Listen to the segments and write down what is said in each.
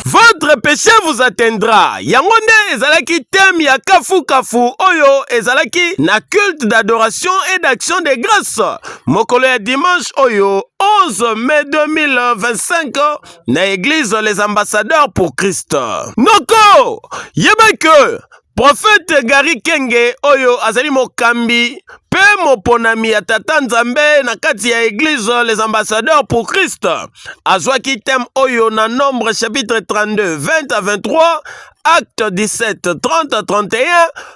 Votre péché vous atteindra. Yangonde ezalaki thème ya kafu kafu oyo ezalaki na culte d'adoration et d'action de grâce. Mokolo ya dimanche oyo 11 mai 2025 na église les ambassadeurs pour Christ. Noko yeba que prophète Gary Kenge oyo azali mokambi pe moponami ya tata Nzambe na kati ya église les ambassadeurs pour Christ azwaki thème oyo na Nombre chapitre 32 20 à 23, Acte 17 30 à 31,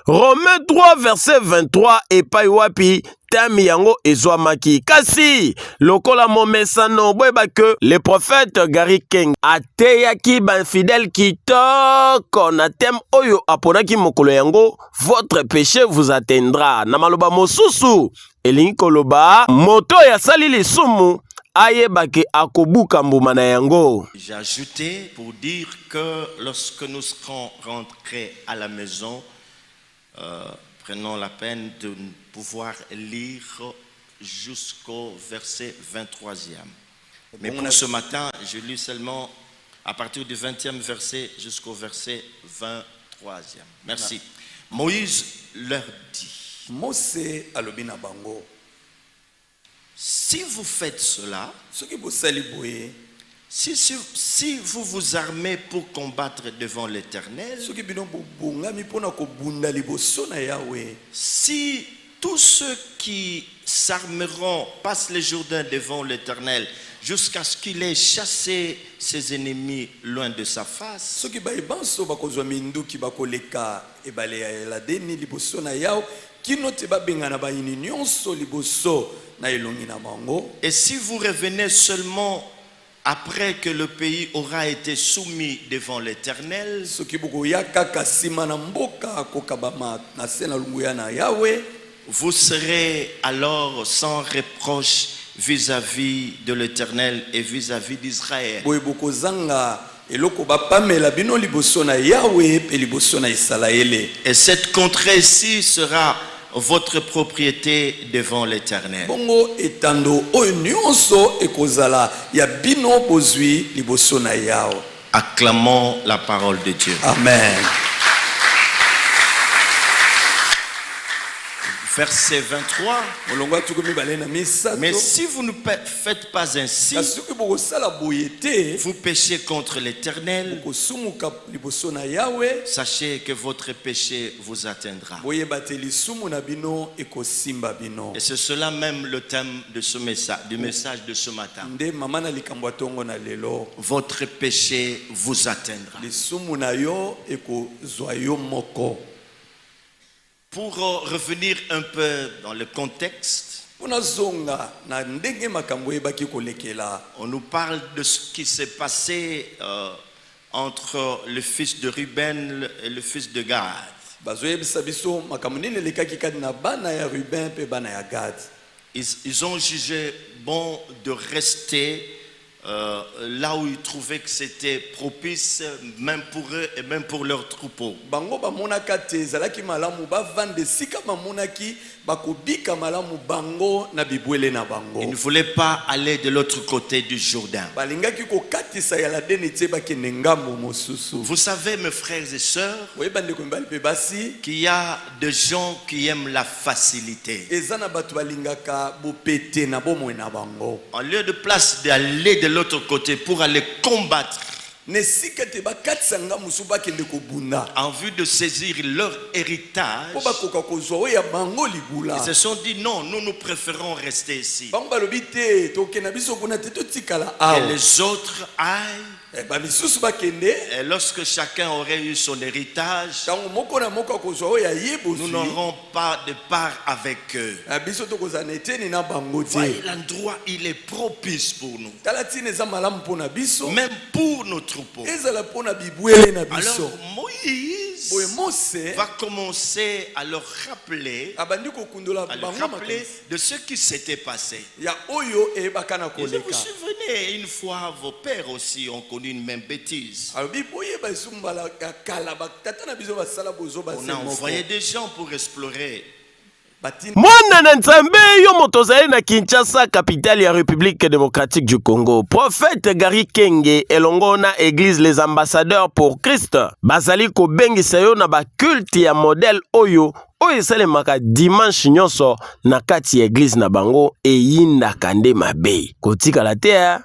Romains 3 verset 23 et paiwapi thème yango ezwamaki kasi lokola momesano boyeba que le prophète Gary Kenge ateyaki ba fidèle kitoko na thème oyo aponaki mokolo yango votre péché vous atteindra na maloba mosusu elingi koloba moto ya sali lisumu ayebake akobuka mbuma na yango. J'ai ajouté pour dire que lorsque nous serons rentrés à la maison, prenons la peine de pouvoir lire jusqu'au verset 23e. Mais pour ce matin, je lis seulement à partir du 20e verset jusqu'au verset 23e. Merci. Moïse leur dit, si vous faites cela, si vous vous armez pour combattre devant l'Éternel, si tous ceux qui s'armeront passent les Jourdains devant l'Éternel jusqu'à ce qu'il ait chassé ses ennemis loin de sa face, et si vous revenez seulement après que le pays aura été soumis devant l'Éternel, vous serez alors sans reproche vis-à-vis de l'Éternel et vis-à-vis d'Israël. Et cette contrée-ci sera votre propriété devant l'Éternel. Acclamons la parole de Dieu. Amen. Verset 23. Mais si vous ne faites pas ainsi, vous péchez contre l'Éternel, sachez que votre péché vous atteindra. Et c'est cela même le thème de ce message, du message de ce matin. Votre péché vous atteindra. Pour revenir un peu dans le contexte, on nous parle de ce qui s'est passé entre le fils de Ruben et le fils de Gad. Ils ont jugé bon de rester là où ils trouvaient que c'était propice, même pour eux et même pour leurs troupeaux. Ils ne voulaient pas aller de l'autre côté du Jourdain. Vous savez, mes frères et sœurs, qu'il y a des gens qui aiment la facilité. En lieu de place d'aller de l'autre côté pour aller combattre, en vue de saisir leur héritage, ils se sont dit non, nous préférons rester ici. Que les autres aillent. Et lorsque chacun aurait eu son héritage, nous n'aurons pas de part avec eux. Voyez, l'endroit, il est propice pour nous. Même pour nos troupeaux. Alors Moïse va commencer à leur rappeler de ce qui s'était passé. Et vous vous souvenez, une fois, vos pères aussi ont connu une même bêtise. On a envoyé des gens pour explorer Mwana na nzambe yo motozali na Kinshasa, capitale ya République démocratique du Congo. Prophète Gary Kenge elongo na église les ambassadeurs pour Christ bazali ko bengisa yo na ba culte ya modèle oyo esalemaka dimanche nyonso na kati ya église na bango eyinda kande mabe kotika la terre.